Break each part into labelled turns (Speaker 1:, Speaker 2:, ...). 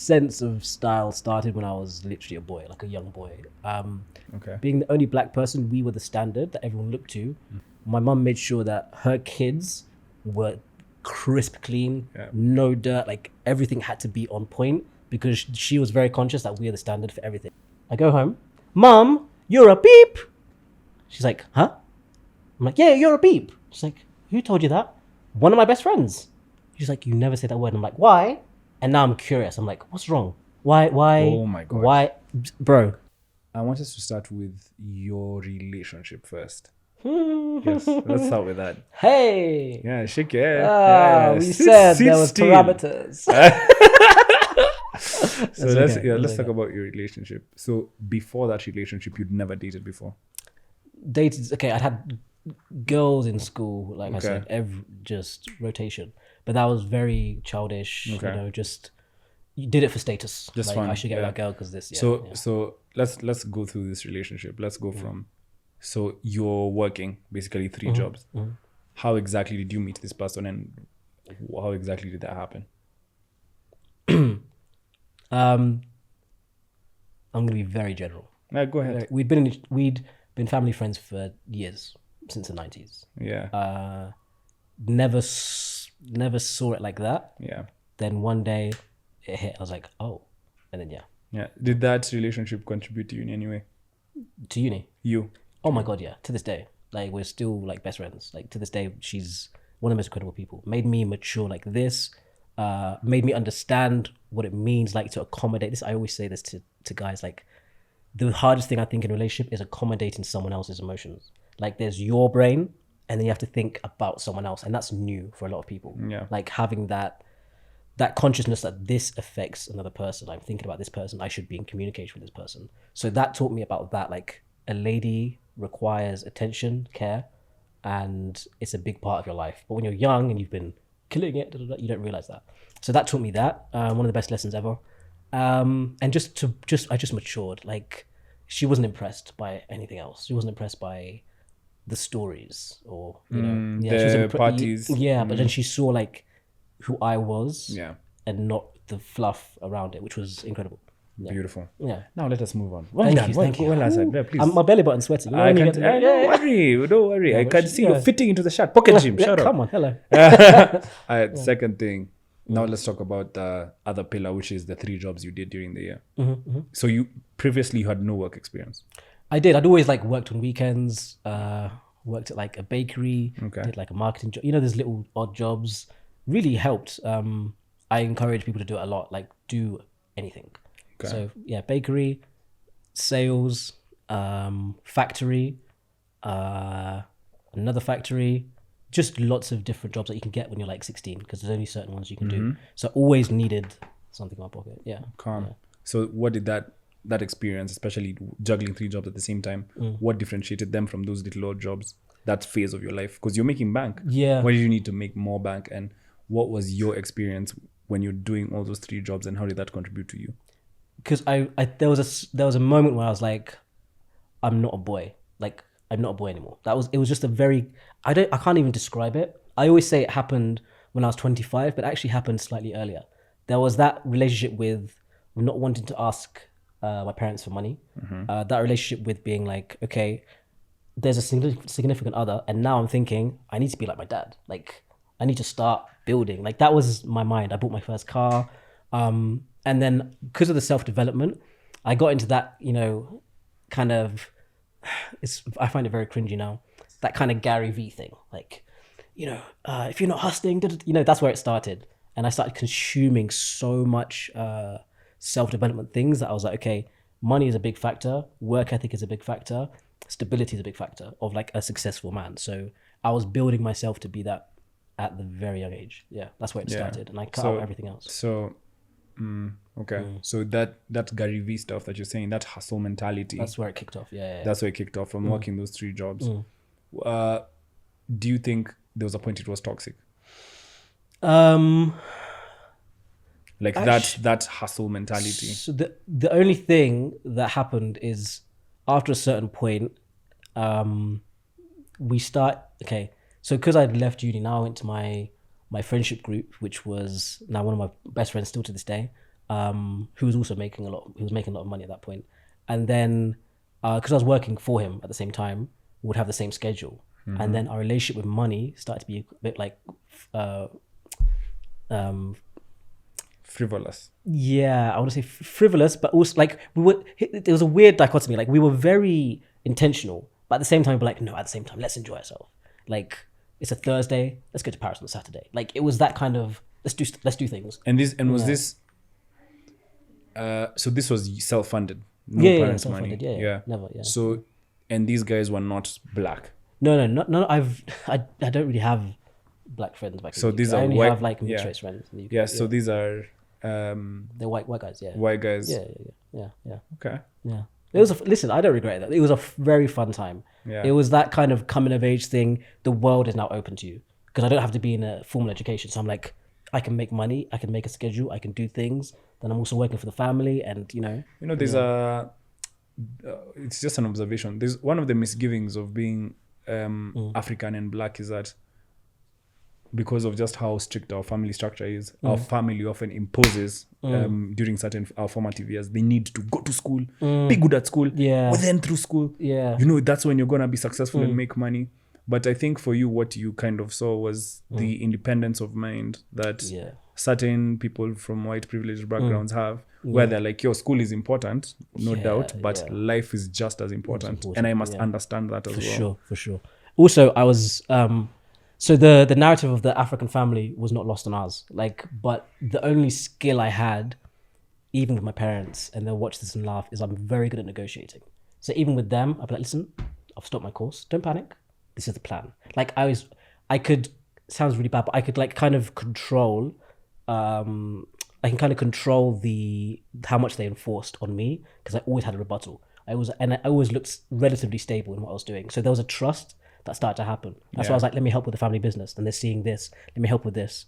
Speaker 1: sense of style started when I was literally a boy, like a young boy.
Speaker 2: Okay.
Speaker 1: Being the only black person, we were the standard that everyone looked to. My mum made sure that her kids were crisp clean, no dirt, like everything had to be on point because she was very conscious that we are the standard for everything. I go home, Mum, you're a beep. She's like, huh? I'm like, yeah, you're a beep. She's like, who told you that? One of my best friends. She's like, you never say that word. I'm like, why? And now I'm curious. I'm like, what's wrong? Why?
Speaker 2: Oh my God.
Speaker 1: Why? Bro.
Speaker 2: I want us to start with your relationship first. Yes, let's start with that.
Speaker 1: Hey.
Speaker 2: Yeah, shake it.
Speaker 1: We said there was
Speaker 2: still.
Speaker 1: parameters.
Speaker 2: So let's talk about your relationship. So before that relationship, you'd never dated before.
Speaker 1: Dated. Okay, I'd had girls in school, like I said, just rotation. But that was very childish. You know, just you did it for status.
Speaker 2: Just
Speaker 1: like,
Speaker 2: fun.
Speaker 1: I should get that girl because this.
Speaker 2: So let's go through this relationship. Let's go from. So you're working basically 3 jobs. How exactly did you meet this person, and how exactly did that happen?
Speaker 1: I'm gonna be very general.
Speaker 2: Go ahead.
Speaker 1: We'd been family friends for years, since the 90s.
Speaker 2: Yeah.
Speaker 1: Never saw it like that.
Speaker 2: Yeah.
Speaker 1: Then one day it hit. I was like, oh, and then
Speaker 2: Yeah. Did that relationship contribute to you in any way?
Speaker 1: To uni.
Speaker 2: You.
Speaker 1: Oh my God, yeah. To this day, like we're still like best friends. Like to this day, she's one of the most incredible people. Made me mature like this. Made me understand what it means like to accommodate this. I always say this to guys, like the hardest thing I think in a relationship is accommodating someone else's emotions. Like there's your brain and then you have to think about someone else, and that's new for a lot of people.
Speaker 2: Yeah.
Speaker 1: Like having that consciousness that this affects another person. I'm thinking about this person. I should be in communication with this person. So that taught me about that. Like a lady requires attention, care, and it's a big part of your life. But when you're young and you've been killing it, you don't realize that. So that taught me that. One of the best lessons ever. And I just matured. Like she wasn't impressed by anything else. She wasn't impressed by the stories or
Speaker 2: the parties.
Speaker 1: But then she saw like who I was, and not the fluff around it, which was incredible. Yeah.
Speaker 2: Beautiful.
Speaker 1: Yeah.
Speaker 2: Now let us move on.
Speaker 1: Thank you.
Speaker 2: Well answered. Please.
Speaker 1: My belly button's sweating.
Speaker 2: I can't. Don't worry. I can see you fitting into the shirt. Pocket gym. Shut up.
Speaker 1: Come on. Hello.
Speaker 2: Second thing. Now let's talk about the other pillar, which is the 3 jobs you did during the year. So you previously had no work experience.
Speaker 1: I did. I'd always like worked on weekends. Worked at like a bakery. Did like a marketing job. You know, there's little odd jobs. Really helped. I encourage people to do it a lot. Like do anything. So yeah, bakery, sales, factory, another factory, just lots of different jobs that you can get when you're like 16, because there's only certain ones you can do. So I always needed something in my pocket. Yeah.
Speaker 2: Calm. So what did that experience, especially juggling 3 jobs at the same time, what differentiated them from those little odd jobs, that phase of your life? Because you're making bank. Yeah. Why did you need to make more bank? And what was your experience when you're doing all those 3 jobs, and how did that contribute to you?
Speaker 1: Because there was a moment where I was like, I'm not a boy. Like I'm not a boy anymore. It was just a very, I can't even describe it. I always say it happened when I was 25, but it actually happened slightly earlier. There was that relationship with not wanting to ask my parents for money. That relationship with being like, okay, there's a significant other, and now I'm thinking I need to be like my dad. Like I need to start building. Like that was my mind. I bought my first car. And then because of the self-development, I got into that, kind of, I find it very cringy now, that kind of Gary V thing. Like, if you're not hustling, that's where it started. And I started consuming so much self-development things that I was like, okay, money is a big factor. Work ethic is a big factor. Stability is a big factor of like a successful man. So I was building myself to be that at the very young age. Yeah, that's where it started. And I cut out everything else.
Speaker 2: So that Gary V stuff that you're saying, that hustle mentality,
Speaker 1: that's where it kicked off.
Speaker 2: That's where it kicked off from working those 3 jobs. Do you think there was a point it was toxic? Like that hustle mentality.
Speaker 1: So the only thing that happened is after a certain point, we start. Okay, so because I'd left uni, now I went to my friendship group, which was now one of my best friends still to this day. who was also making a lot of money at that point. And then because I was working for him at the same time, we would have the same schedule. And then our relationship with money started to be a bit like
Speaker 2: frivolous.
Speaker 1: Yeah, I want to say frivolous, but also like there was a weird dichotomy. Like we were very intentional, but at the same time, we're like, no, at the same time, let's enjoy ourselves. Like it's a Thursday, let's go to Paris on a Saturday. Like it was that kind of let's do things.
Speaker 2: And was this so this was self-funded, no parents' money.
Speaker 1: Yeah, never. Yeah.
Speaker 2: So, and these guys were not black.
Speaker 1: No. I don't really have black friends back.
Speaker 2: So
Speaker 1: in the
Speaker 2: these
Speaker 1: UK.
Speaker 2: are
Speaker 1: I only
Speaker 2: white,
Speaker 1: have like mixed race friends. In the UK.
Speaker 2: Yeah. So these are
Speaker 1: they're white guys. Yeah.
Speaker 2: White guys.
Speaker 1: Yeah.
Speaker 2: Okay.
Speaker 1: Yeah. It was listen. I don't regret that. It was a very fun time.
Speaker 2: Yeah.
Speaker 1: It was that kind of coming of age thing. The world is now open to you because I don't have to be in a formal education. So I'm like, I can make money. I can make a schedule. I can do things. Then I'm also working for the family, and
Speaker 2: there's it's just an observation. There's one of the misgivings of being African and black is that because of just how strict our family structure is, our family often imposes during certain our formative years, they need to go to school, be good at school, but then through school, that's when you're gonna be successful and make money. But I think for you, what you kind of saw was the independence of mind that certain people from white privileged backgrounds have, where they're like, your school is important, no doubt, but life is just as important. And I must understand that as well.
Speaker 1: For sure. Also, I was, so the narrative of the African family was not lost on us. But the only skill I had, even with my parents, and they'll watch this and laugh, is I'm very good at negotiating. So even with them, I'd be like, listen, I've stopped my course. Don't panic. This is the plan. I could, sounds really bad, but I could kind of control, I can kind of control how much they enforced on me because I always had a rebuttal. I always looked relatively stable in what I was doing. So there was a trust that started to happen. That's why I was like, let me help with the family business. And they're seeing this. Let me help with this.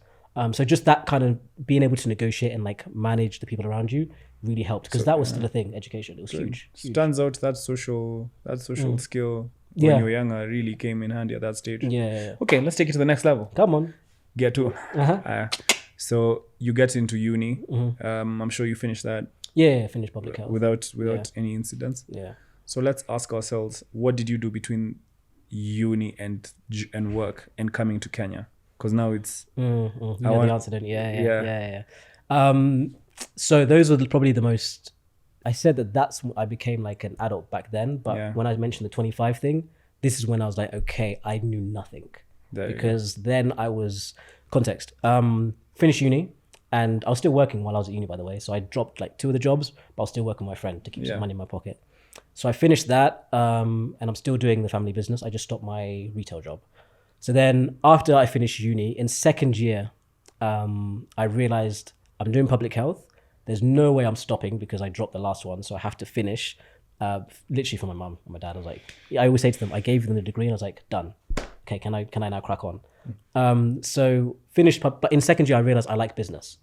Speaker 1: So just that kind of being able to negotiate and manage the people around you really helped because that was still a thing. Education, it was huge.
Speaker 2: Turns out that social skill when you were younger really came in handy at that stage.
Speaker 1: Yeah.
Speaker 2: Okay, let's take it to the next level.
Speaker 1: Come on.
Speaker 2: Get to. So you get into uni. I'm sure you finished that.
Speaker 1: Yeah, finished public health
Speaker 2: without any incidents.
Speaker 1: Yeah.
Speaker 2: So let's ask ourselves, what did you do between uni and work and coming to Kenya? Because now it's
Speaker 1: the answer, don't you? Yeah. So those were probably the most. I said that's when I became like an adult back then, but when I mentioned the 25 thing, this is when I was like, okay, I knew nothing because then I was context. Finished uni, and I was still working while I was at uni, by the way. So I dropped 2 of the jobs, but I was still working with my friend to keep some money in my pocket. So I finished that, and I'm still doing the family business. I just stopped my retail job. So then after I finished uni, in second year, I realized I'm doing public health. There's no way I'm stopping because I dropped the last one. So I have to finish, literally for my mum and my dad. I was like, I always say to them, I gave them the degree and I was like, done. Okay, can I now crack on? So finished, but in second year, I realized I like business.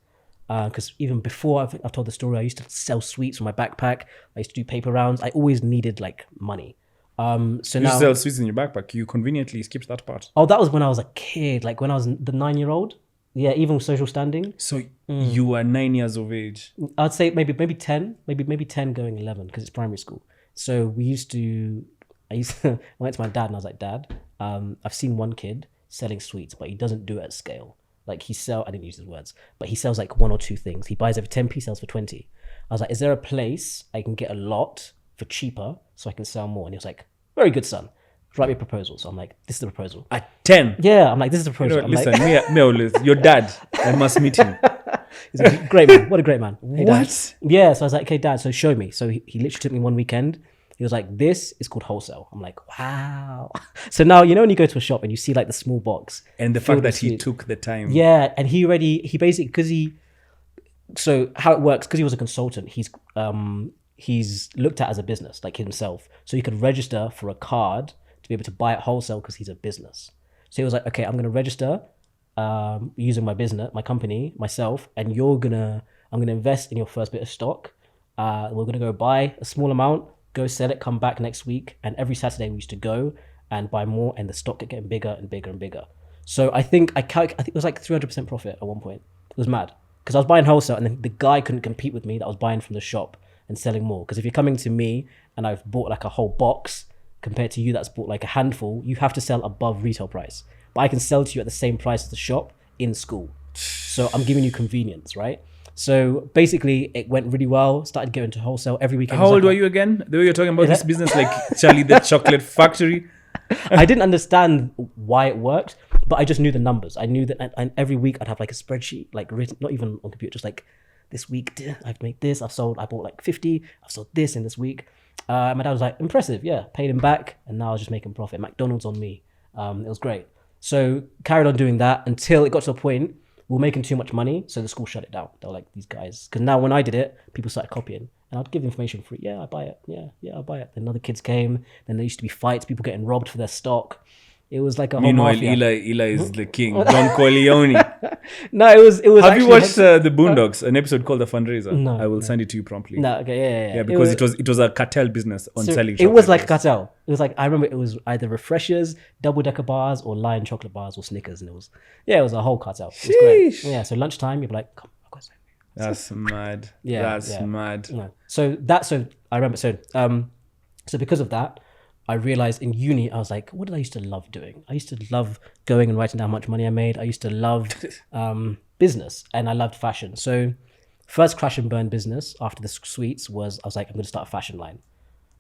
Speaker 1: Because even before, I've told the story, I used to sell sweets from my backpack. I used to do paper rounds. I always needed money. So
Speaker 2: you
Speaker 1: now
Speaker 2: sell sweets in your backpack. You conveniently skipped that part.
Speaker 1: Oh, that was when I was a kid, when I was the 9-year-old. Yeah, even with social standing.
Speaker 2: So you were 9 years of age.
Speaker 1: I'd say maybe 10, maybe 10 going 11 because it's primary school. So I went to my dad and I was like, Dad, I've seen one kid selling sweets, but he doesn't do it at scale. I didn't use his words, but he sells 1 or 2 things. He buys every 10p, sells for 20. I was like, is there a place I can get a lot for cheaper so I can sell more? And he was like, very good, son. Write me a proposal. So I'm like, this is the proposal.
Speaker 2: At 10?
Speaker 1: Yeah, I'm like, this is the proposal.
Speaker 2: Your dad, I must meet him.
Speaker 1: He's a great man. What a great man. Hey,
Speaker 2: what?
Speaker 1: Dad. Yeah, so I was like, okay, Dad, so show me. So he literally took me one weekend. He was like, this is called wholesale. I'm like, wow. So now, when you go to a shop and you see the small box.
Speaker 2: And the fact that he took the time.
Speaker 1: Yeah, and he basically, so how it works, because he was a consultant, he's looked at as a business, himself. So he could register for a card to be able to buy at wholesale because he's a business. So he was like, okay, I'm going to register using my business, my company, myself, and I'm going to invest in your first bit of stock. We're going to go buy a small amount, go sell it, come back next week. And every Saturday we used to go and buy more, and the stock kept getting bigger and bigger and bigger. So I think it was 300% profit at one point. It was mad. because I was buying wholesale, and then the guy couldn't compete with me that was buying from the shop and selling more. Because if you're coming to me and I've bought like a whole box compared to you that's bought like a handful, you have to sell above retail price. But I can sell to you at the same price as the shop in school. So I'm giving you convenience, right? So basically, it went really well. Started going to wholesale every weekend.
Speaker 2: How old were you again? The way you're talking about this business, like Charlie the Chocolate Factory.
Speaker 1: I didn't understand why it worked, but I just knew the numbers. I knew that, and every week I'd have like a spreadsheet, like written, not even on computer, just like this week I've made this. I bought like 50. I've sold this in this week. My dad was like, impressive, yeah. Paid him back, and now I was just making profit. McDonald's on me. It was great. So carried on doing that until it got to a point we were making too much money, so the school shut it down. They were like, these guys, because now when I did it, people started copying, and I'd give information free. Yeah, I buy it. Yeah, I'll buy it. Then other kids came. Then there used to be fights, people getting robbed for their stock. It was like a whole mafia.
Speaker 2: Eli is the king. Don Corleone.
Speaker 1: No, it was.
Speaker 2: Have you watched The Boondocks? An episode called The Fundraiser.
Speaker 1: No,
Speaker 2: I will send it to you promptly.
Speaker 1: No, okay,
Speaker 2: yeah. Because it was a cartel business on selling.
Speaker 1: It was like a cartel. It was like, I remember it was either Refreshers, double decker bars, or Lion chocolate bars, or Snickers, and it was a whole cartel. It was great. Yeah, so lunchtime you'd be like, come, I've got something.
Speaker 2: That's mad. That's mad.
Speaker 1: No. So I remember. So because of that, I realized in uni, I was like, what did I used to love doing? I used to love going and writing down how much money I made. I used to love business, and I loved fashion. So first crash and burn business after the sweets was, I was like, I'm going to start a fashion line.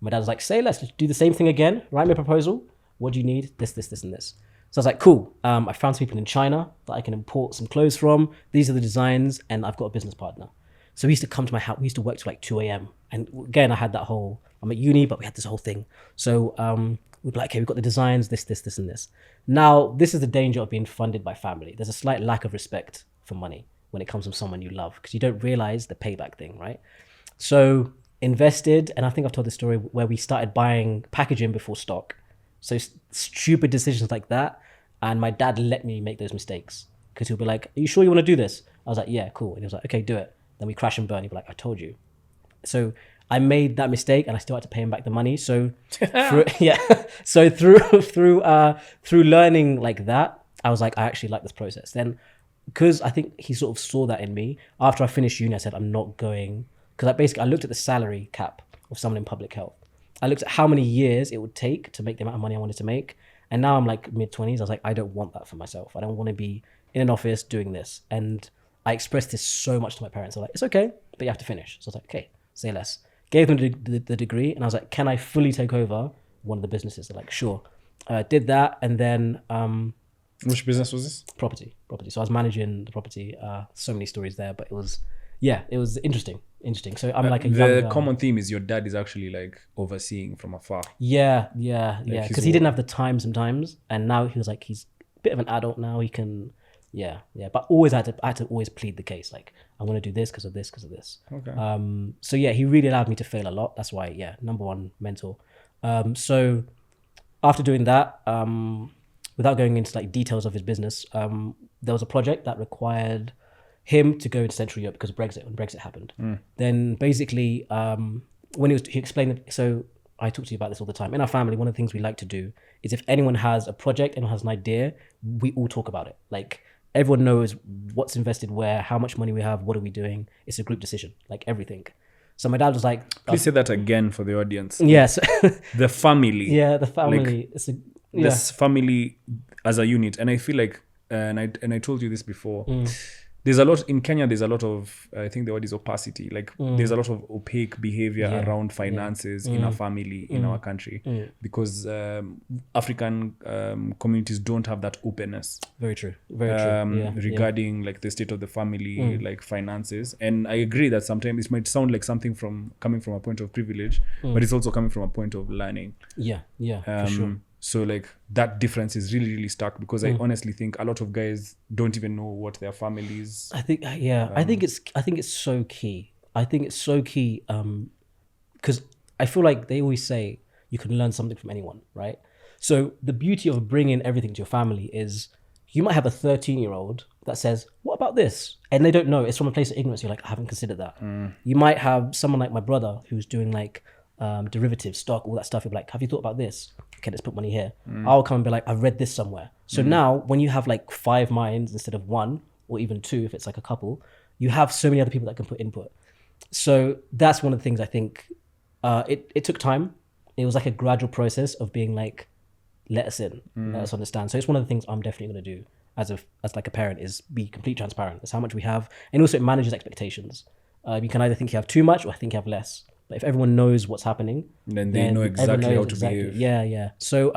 Speaker 1: My dad was like, let's do the same thing again. Write me a proposal. What do you need? This, and this. So I was like, cool. I found some people in China that I can import some clothes from. These are the designs, and I've got a business partner. So he used to come to my house. We used to work till like 2 a.m. And again, I had that whole, I'm at uni, but we had this whole thing. So we'd be like, okay, we've got the designs, this, and this. Now, this is the danger of being funded by family. There's a slight lack of respect for money when it comes from someone you love, because you don't realize the payback thing, right? So invested, and I think I've told this story where we started buying packaging before stock. So stupid decisions like that. And my dad let me make those mistakes, because he'll be like, are you sure you want to do this? I was like, yeah, cool. And he was like, okay, do it. Then we crash and burn. He'd be like, I told you. So I made that mistake, and I still had to pay him back the money. So through learning like that, I was like, I actually like this process. Then, because I think he sort of saw that in me, after I finished uni, I said, I'm not going, because I looked at the salary cap of someone in public health. I looked at how many years it would take to make the amount of money I wanted to make. And now I'm like mid-20s. I was like, I don't want that for myself. I don't want to be in an office doing this. And I expressed this so much to my parents. They're like, it's okay, but you have to finish. So I was like, okay, say less. Gave them the degree, and I was like, can I fully take over one of the businesses? They're like, sure. Did that, and then...
Speaker 2: Which business was this?
Speaker 1: Property. So I was managing the property. So many stories there, but it was interesting. So I'm like
Speaker 2: the common theme is your dad is actually like overseeing from afar.
Speaker 1: Yeah. Because he didn't have the time sometimes, and now he was like, he's a bit of an adult now. He can... Yeah. But always I had to always plead the case. Like, I'm going to do this because of this.
Speaker 2: Okay.
Speaker 1: So yeah, he really allowed me to fail a lot. That's why, number one mentor. So after doing that, without going into like details of his business, there was a project that required him to go into Central Europe because of Brexit, when Brexit happened. Then basically, when he explained it, so I talk to you about this all the time. In our family, one of the things we like to do is if anyone has a project, anyone has an idea, we all talk about it. Like, everyone knows what's invested where, how much money we have, what are we doing. It's a group decision, like everything. So my dad was like...
Speaker 2: Please say that again for the audience.
Speaker 1: Yes.
Speaker 2: The family.
Speaker 1: Yeah, the family.
Speaker 2: Like, this family as a unit. And I feel like, and I told you this before, there's a lot, in Kenya, there's a lot of, I think the word is opacity. Like, there's a lot of opaque behavior around finances in our family, in our country. Because African communities don't have that openness.
Speaker 1: Very true.
Speaker 2: Regarding like the state of the family, like finances. And I agree that sometimes it might sound like something coming from a point of privilege, but it's also coming from a point of learning.
Speaker 1: For sure.
Speaker 2: So like that difference is really, really stark, because I honestly think a lot of guys don't even know what their families.
Speaker 1: I think it's so key. Because I feel like they always say you can learn something from anyone, right? So the beauty of bringing everything to your family is you might have a 13-year-old that says, what about this? And they don't know. It's from a place of ignorance. You're like, I haven't considered that. You might have someone like my brother who's doing like derivatives, stock, all that stuff. You're like, have you thought about this? Okay, let's put money here. I'll come and be like, I've read this somewhere. So now when you have like 5 minds instead of 1, or even 2, if it's like a couple, you have so many other people that can put input. So that's one of the things I think. It took time. It was like a gradual process of being like, let us in, let us understand. So it's one of the things I'm definitely going to do as like a parent, is be completely transparent. That's how much we have, and also it manages expectations. You can either think you have too much or I think you have less. But if everyone knows what's happening,
Speaker 2: then they know exactly how to behave.
Speaker 1: Yeah. So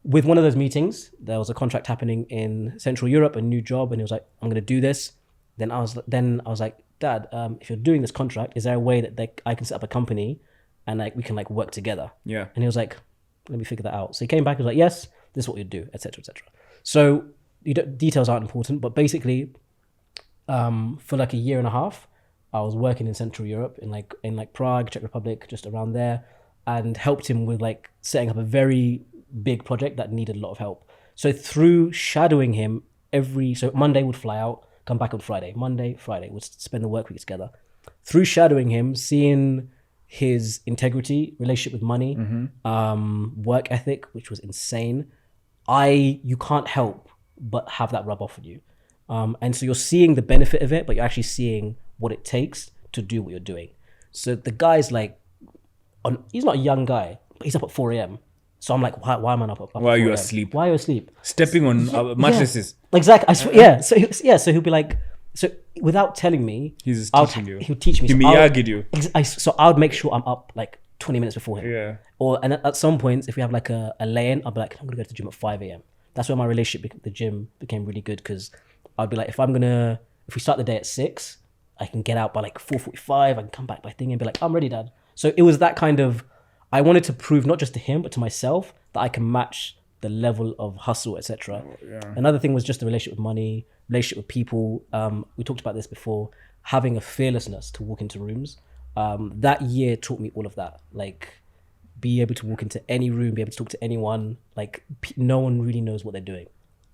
Speaker 1: with one of those meetings, there was a contract happening in Central Europe, a new job, and he was like, "I'm going to do this." Then I was like, "Dad, if you're doing this contract, is there a way that I can set up a company and like we can like work together?"
Speaker 2: Yeah.
Speaker 1: And he was like, "Let me figure that out." So he came back and was like, "Yes, this is what you do, etc., etc." So details aren't important, but basically, for like a year and a half, I was working in Central Europe in like Prague, Czech Republic, just around there, and helped him with like setting up a very big project that needed a lot of help. So through shadowing him so Monday would fly out, come back on Friday. Monday, Friday, we'd spend the work week together. Through shadowing him, seeing his integrity, relationship with money, work ethic, which was insane, you can't help but have that rub off on you. And so you're seeing the benefit of it, but you're actually seeing what it takes to do what you're doing. So the guy's like, he's not a young guy, but he's up at 4 a.m. So I'm like, why am I not up?
Speaker 2: Why are you asleep?
Speaker 1: Why are you asleep?
Speaker 2: Stepping on mattresses.
Speaker 1: Yeah, exactly. I swear, So he'll be like, so without telling me,
Speaker 2: he's teaching you.
Speaker 1: He'll teach me.
Speaker 2: He Miyagi'd you.
Speaker 1: So I would make sure I'm up like 20 minutes before him.
Speaker 2: Yeah.
Speaker 1: And at some points, if we have like a lay-in, I'll be like, I'm gonna go to the gym at 5 a.m. That's where my relationship with the gym became really good, because I'd be like, if we start the day at 6, I can get out by like 4:45. I can come back by thing and be like, I'm ready, Dad. So it was that kind of, I wanted to prove not just to him but to myself that I can match the level of hustle, etc. Another thing was just the relationship with money, relationship with people. We talked about this before. Having a fearlessness to walk into rooms. That year taught me all of that. Like, be able to walk into any room, be able to talk to anyone. Like, no one really knows what they're doing.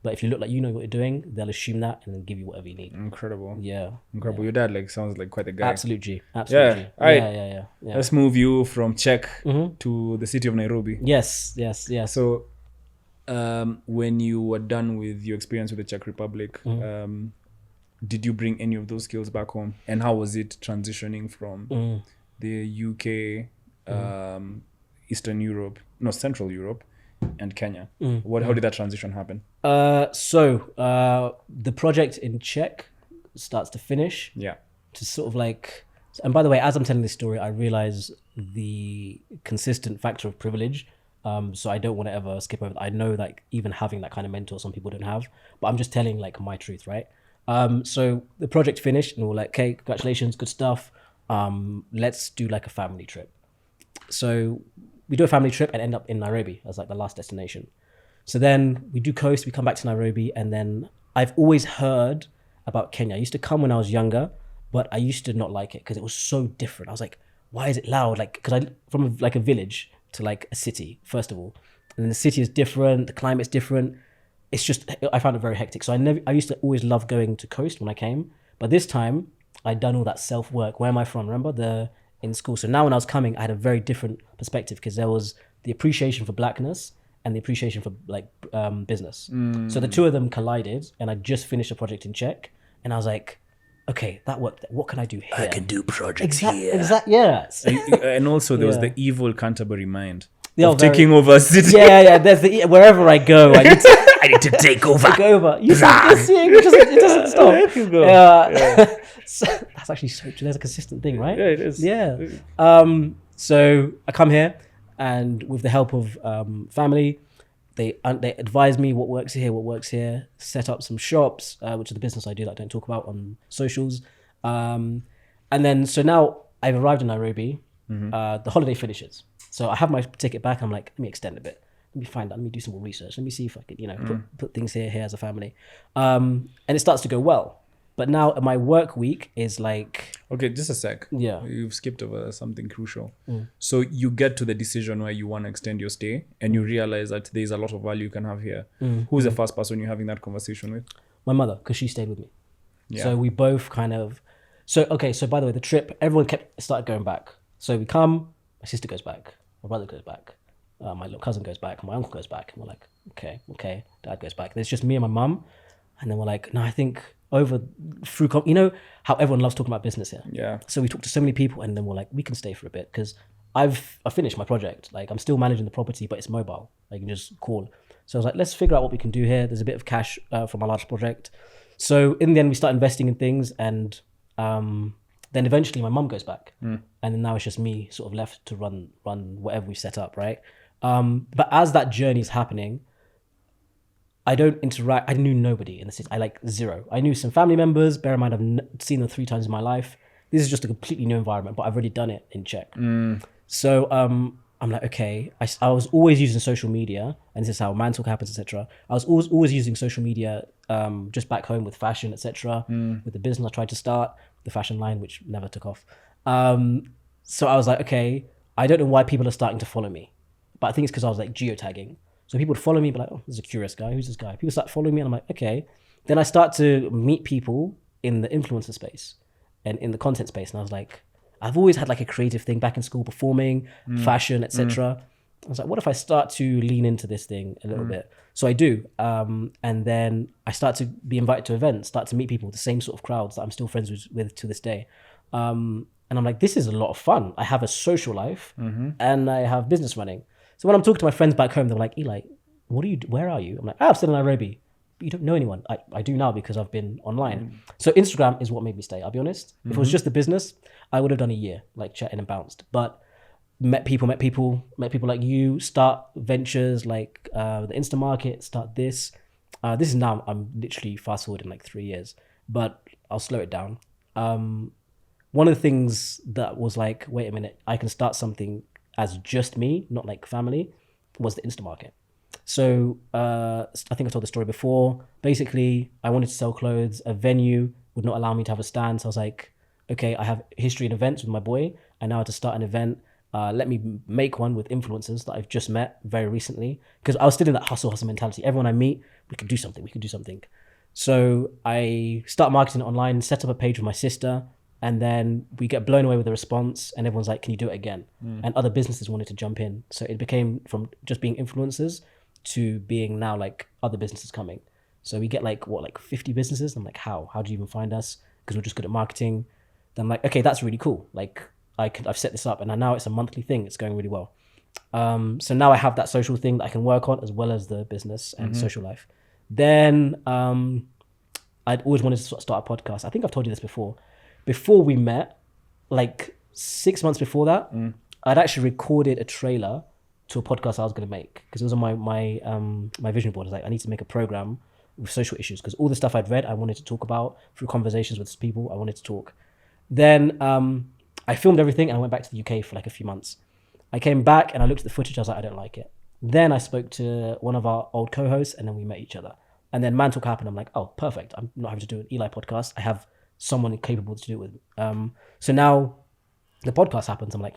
Speaker 1: But if you look like you know what you're doing, they'll assume that and then give you whatever you need.
Speaker 2: Incredible.
Speaker 1: Yeah.
Speaker 2: Incredible. Your dad like sounds like quite a guy.
Speaker 1: Absolute G. Absolutely.
Speaker 2: Yeah. All right.
Speaker 1: Yeah.
Speaker 2: Let's move you from Czech to the city of Nairobi.
Speaker 1: Yes.
Speaker 2: So when you were done with your experience with the Czech Republic, did you bring any of those skills back home? And how was it transitioning from the UK, Eastern Europe, Central Europe, and Kenya? How did that transition happen?
Speaker 1: So the project in Czech starts to finish.
Speaker 2: Yeah.
Speaker 1: To sort of like, and by the way, as I'm telling this story, I realize the consistent factor of privilege. So I don't want to ever skip over that. I know like even having that kind of mentor, some people don't have, but I'm just telling like my truth, right? So the project finished and we're like, okay, congratulations, good stuff. Let's do like a family trip. So we do a family trip and end up in Nairobi as like the last destination. So then we do coast, we come back to Nairobi, and then I've always heard about Kenya. I used to come when I was younger, but I used to not like it because it was so different. I was like, why is it loud? Like, because I from like a village to like a city, first of all, and then the city is different, the climate's different. It's just, I found it very hectic. So I used to always love going to coast when I came, but this time I'd done all that self work. Where am I from? Remember in school. So now when I was coming, I had a very different perspective because there was the appreciation for blackness and the appreciation for like business. So the two of them collided, and I just finished a project in Czech, and I was like, okay, that worked. What can I do here?
Speaker 2: I can do projects here.
Speaker 1: Exactly. Yes.
Speaker 2: And also there was the evil Canterbury mind
Speaker 1: of
Speaker 2: taking over a city.
Speaker 1: Yeah. There's wherever I go, I need to
Speaker 2: take over.
Speaker 1: Take over. You're seeing it doesn't stop. Yeah. So, that's actually so true. There's a consistent thing, right?
Speaker 2: Yeah, it is.
Speaker 1: Yeah. So I come here, and with the help of family, they advise me what works here, set up some shops, which is the business I do that I don't talk about on socials. And then, so now I've arrived in Nairobi. The holiday finishes. So I have my ticket back. I'm like, let me extend a bit. Let me find out. Let me do some more research. Let me see if I could, put things here as a family. And it starts to go well. But now my work week is like...
Speaker 2: Okay, just a sec.
Speaker 1: Yeah.
Speaker 2: You've skipped over something crucial. So you get to the decision where you want to extend your stay, and you realize that there's a lot of value you can have here. Who's the first person you're having that conversation with?
Speaker 1: My mother, because she stayed with me.
Speaker 2: Yeah.
Speaker 1: So we both kind of... So by the way, the trip, everyone started going back. So we come, my sister goes back, my brother goes back, my little cousin goes back, my uncle goes back. And we're like, okay, Dad goes back. There's just me and my mum. And then we're like, no, I think over through, how everyone loves talking about business here.
Speaker 2: Yeah.
Speaker 1: So we talked to so many people, and then we're like, we can stay for a bit because I finished my project. Like I'm still managing the property, but it's mobile. I can just call. So I was like, let's figure out what we can do here. There's a bit of cash from my large project. So in the end, we start investing in things, and then eventually my mum goes back, and then now it's just me sort of left to run whatever we set up, right? But as that journey is happening, I don't interact. I knew nobody in the city. I like zero. I knew some family members. Bear in mind, I've seen them 3 times in my life. This is just a completely new environment, but I've already done it in Czech. So I'm like, okay. I was always using social media, and this is how Mantalk happens, etc. I was always using social media just back home with fashion, etc. With the business I tried to start, the fashion line, which never took off. So I was like, okay, I don't know why people are starting to follow me, but I think it's because I was like geotagging. So people would follow me, be like, oh, this is a curious guy. Who's this guy? People start following me, and I'm like, okay. Then I start to meet people in the influencer space and in the content space, and I was like, I've always had like a creative thing back in school, performing, fashion, etc. I was like, what if I start to lean into this thing a little bit? So I do, and then I start to be invited to events, start to meet people, the same sort of crowds that I'm still friends with to this day. And I'm like, this is a lot of fun. I have a social life, and I have business running. So when I'm talking to my friends back home, they're like, Eli, where are you? I'm like, I'm still in Nairobi. But you don't know anyone. I do now because I've been online. So Instagram is what made me stay, I'll be honest. If it was just the business, I would have done a year, like chatting and bounced. But met people like you, start ventures like the Insta Market, start this. This is now, I'm literally fast forwarding like 3 years, but I'll slow it down. One of the things that was like, wait a minute, I can start something as just me, not like family, was the Insta Market. So I think I told the story before. Basically, I wanted to sell clothes. A venue would not allow me to have a stand. So I was like, okay, I have history in events with my boy. I now had to start an event. Let me make one with influencers that I've just met very recently. Because I was still in that hustle mentality. Everyone I meet, we can do something. So I start marketing online, set up a page with my sister, and then we get blown away with the response, and everyone's like, can you do it again? And other businesses wanted to jump in. So it became from just being influencers to being now like other businesses coming. So we get like 50 businesses. I'm like, how do you even find us? Because we're just good at marketing. Then I'm like, okay, that's really cool. Like I've set this up, and now it's a monthly thing. It's going really well. So now I have that social thing that I can work on as well as the business and social life. Then I'd always wanted to start a podcast. I think I've told you this before. Before we met, like 6 months before that, I'd actually recorded a trailer to a podcast I was going to make, because it was on my vision board. I was like, I need to make a program with social issues, because all the stuff I'd read, I wanted to talk about through conversations with people. I wanted to talk. Then I filmed everything, and I went back to the UK for like a few months. I came back and I looked at the footage. I was like, I don't like it. Then I spoke to one of our old co-hosts, and then we met each other. And then Mantalk happened. I'm like, oh, perfect. I'm not having to do an Eli podcast. I have someone capable to do it with. So now the podcast happens. I'm like,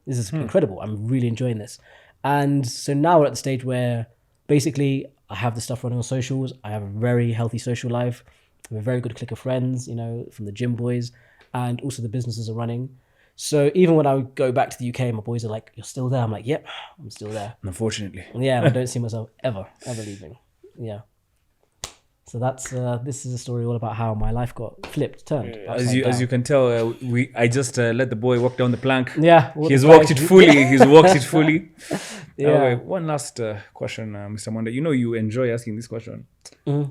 Speaker 1: this is incredible. I'm really enjoying this. And so now we're at the stage where basically I have the stuff running on socials. I have a very healthy social life. I have a very good clique of friends, from the gym boys, and also the businesses are running. So even when I would go back to the UK, my boys are like, you're still there? I'm like, yep, I'm still there.
Speaker 2: Unfortunately.
Speaker 1: Yeah, and I don't see myself ever leaving. Yeah. So that's this is a story all about how my life got turned.
Speaker 2: As you can tell, I just let the boy walk down the plank.
Speaker 1: Yeah,
Speaker 2: he's walked it fully. He's walked it fully.
Speaker 1: Yeah.
Speaker 2: Okay, one last question, Mr. Monday. You enjoy asking this question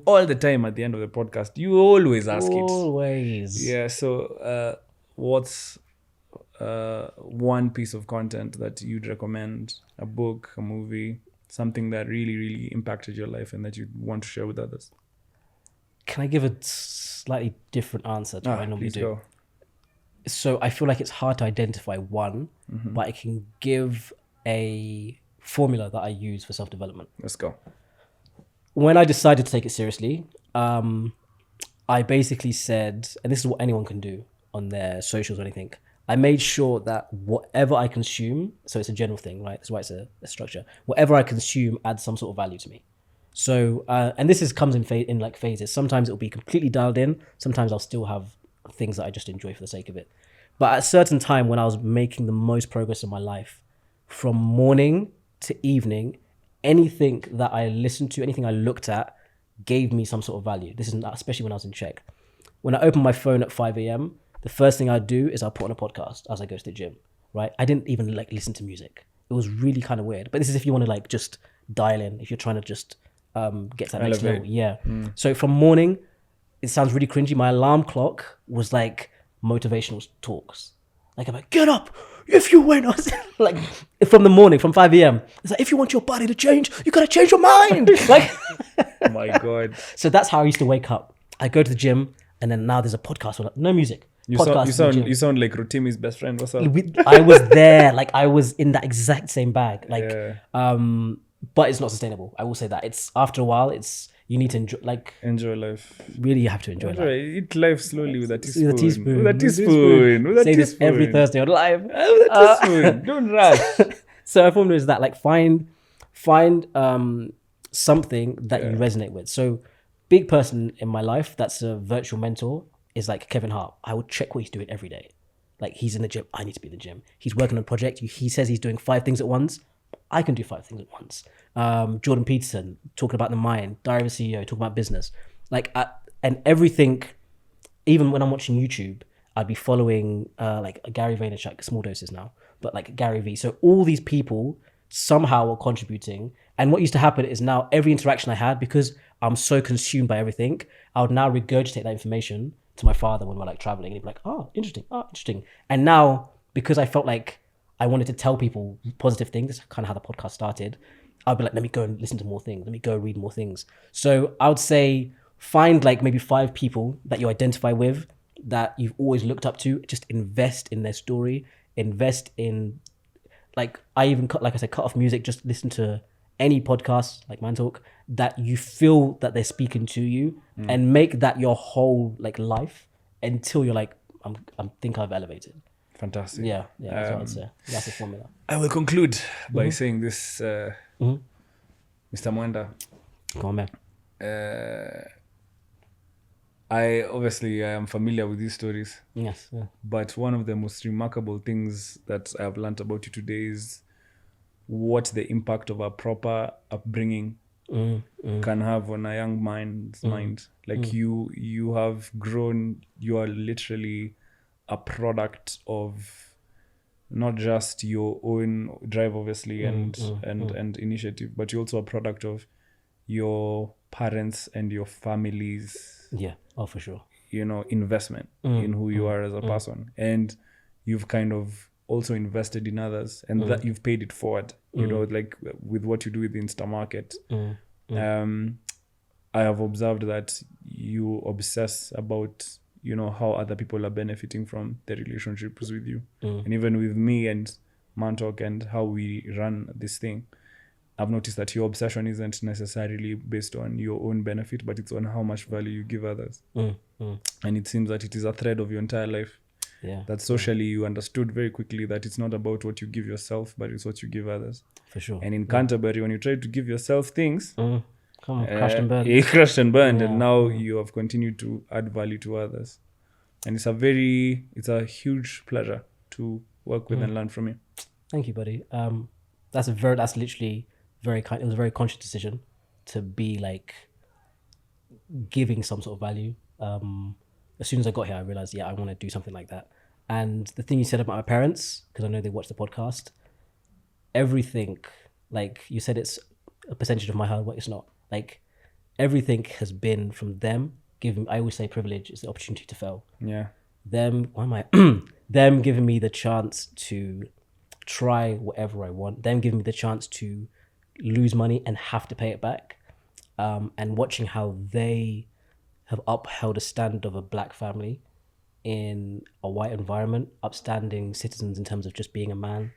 Speaker 2: all the time at the end of the podcast. You always ask it.
Speaker 1: Always.
Speaker 2: Yeah. So, what's one piece of content that you'd recommend? A book, a movie, something that really, really impacted your life and that you want to share with others?
Speaker 1: Can I give a slightly different answer to what I normally do?
Speaker 2: Go.
Speaker 1: So I feel like it's hard to identify one, but I can give a formula that I use for self-development.
Speaker 2: Let's go.
Speaker 1: When I decided to take it seriously, I basically said, and this is what anyone can do on their socials or anything, I made sure that whatever I consume, so it's a general thing, right? That's why it's a structure. Whatever I consume adds some sort of value to me. So, and this comes in like phases. Sometimes it'll be completely dialed in. Sometimes I'll still have things that I just enjoy for the sake of it. But at a certain time when I was making the most progress in my life, from morning to evening, anything that I listened to, anything I looked at, gave me some sort of value. This is especially when I was in Czech. when I open my phone at 5 a.m., the first thing I do is I'll put on a podcast as I go to the gym, right? I didn't even like listen to music. It was really kind of weird. But this is if you want to like just dial in, if you're trying to just get to that next level. Yeah. So from morning, it sounds really cringy. My alarm clock was like motivational talks. Like I'm like, get up. If you win, like from the morning, from 5 a.m. It's like, if you want your body to change, you got to change your mind. Like,
Speaker 2: oh my God.
Speaker 1: So that's how I used to wake up. I go to the gym and then now there's a podcast with no music.
Speaker 2: You sound like Rotimi's best friend. What's up?
Speaker 1: I was there. Like I was in that exact same bag. Like, but it's not sustainable. I will say that. It's after a while, you need to enjoy
Speaker 2: life.
Speaker 1: Really, you have to enjoy life.
Speaker 2: Eat life slowly with a teaspoon.
Speaker 1: With a teaspoon. Say this every Thursday on live.
Speaker 2: With a teaspoon. Don't rush.
Speaker 1: So a formula is that like find something that you resonate with. So big person in my life that's a virtual mentor is like Kevin Hart. I would check what he's doing every day. Like he's in the gym. I need to be in the gym. He's working on a project. He says he's doing 5 things at once. I can do 5 things at once. Jordan Peterson talking about the mind, Diary of a CEO, talking about business, and everything. Even when I'm watching YouTube, I'd be following like Gary Vaynerchuk, small doses now, but like Gary V. So all these people somehow are contributing. And what used to happen is now every interaction I had, because I'm so consumed by everything, I would now regurgitate that information to my father when we're like traveling, and he'd be like, "Oh, interesting." And now because I felt like I wanted to tell people positive things. That's kind of how the podcast started. I'd be like, let me go and listen to more things. Let me go read more things. So I would say find like maybe 5 people that you identify with, that you've always looked up to. Just invest in their story. Invest in, like I even cut off music. Just listen to any podcast like Mantalk that you feel that they're speaking to you, and make that your whole like life until you're like, I think I've elevated.
Speaker 2: Fantastic.
Speaker 1: Yeah, that's what I'd say. That's the formula.
Speaker 2: I will conclude by saying this, Mr. Mwenda.
Speaker 1: Go on, man.
Speaker 2: I am familiar with these stories.
Speaker 1: Yes. Yeah.
Speaker 2: But one of the most remarkable things that I have learned about you today is what the impact of a proper upbringing can have on a young man's mind. Like you have grown, you are literally a product of not just your own drive, obviously, and initiative, but you're also a product of your parents and your family's
Speaker 1: for sure,
Speaker 2: investment in who you are as a person. And you've kind of also invested in others, and that you've paid it forward, like with what you do with the Insta market. I have observed that you obsess about how other people are benefiting from the relationships with you. And even with me and Mantalk and how we run this thing, I've noticed that your obsession isn't necessarily based on your own benefit, but it's on how much value you give others. And it seems that it is a thread of your entire life. That socially you understood very quickly that it's not about what you give yourself, but it's what you give others.
Speaker 1: For sure.
Speaker 2: And in Canterbury, when you try to give yourself things,
Speaker 1: crashed and burned.
Speaker 2: You crashed and burned, and now you have continued to add value to others. And it's a huge pleasure to work with and learn from you.
Speaker 1: Thank you, buddy. That's literally very kind. It was a very conscious decision to be like giving some sort of value. As soon as I got here, I realized, I want to do something like that. And the thing you said about my parents, because I know they watch the podcast, everything, like you said, it's a percentage of my hard work. It's not. Like everything has been from them giving. I always say privilege is the opportunity to fail.
Speaker 2: Yeah.
Speaker 1: Them giving me the chance to try whatever I want. Them giving me the chance to lose money and have to pay it back. And watching how they have upheld a standard of a black family in a white environment, upstanding citizens in terms of just being a man,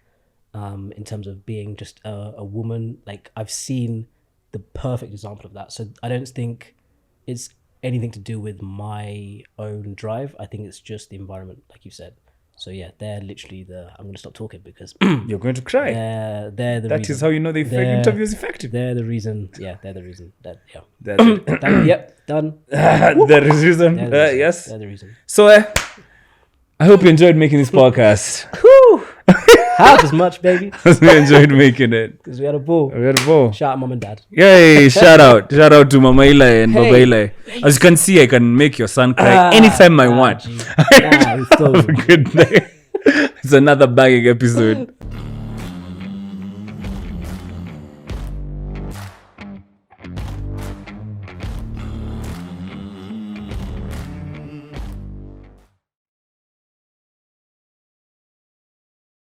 Speaker 1: in terms of being just a woman. Like I've seen the perfect example of that. So I don't think it's anything to do with my own drive. I think it's just the environment, like you said. So they're literally I'm going to stop talking because
Speaker 2: you're going to cry.
Speaker 1: They're the reason.
Speaker 2: That is how you know the interview is effective.
Speaker 1: They're the reason. They're the reason. Done.
Speaker 2: There is reason. Yes.
Speaker 1: They're the reason.
Speaker 2: So I hope you enjoyed making this podcast.
Speaker 1: Half as much, baby.
Speaker 2: We enjoyed making it.
Speaker 1: Because we had a ball. Shout out mom and dad.
Speaker 2: Yay, shout out to Mama Eli and Baba Eli. As you can see, I can make your son cry anytime I want.
Speaker 1: It's so
Speaker 2: Have a good day. It's another bagging episode.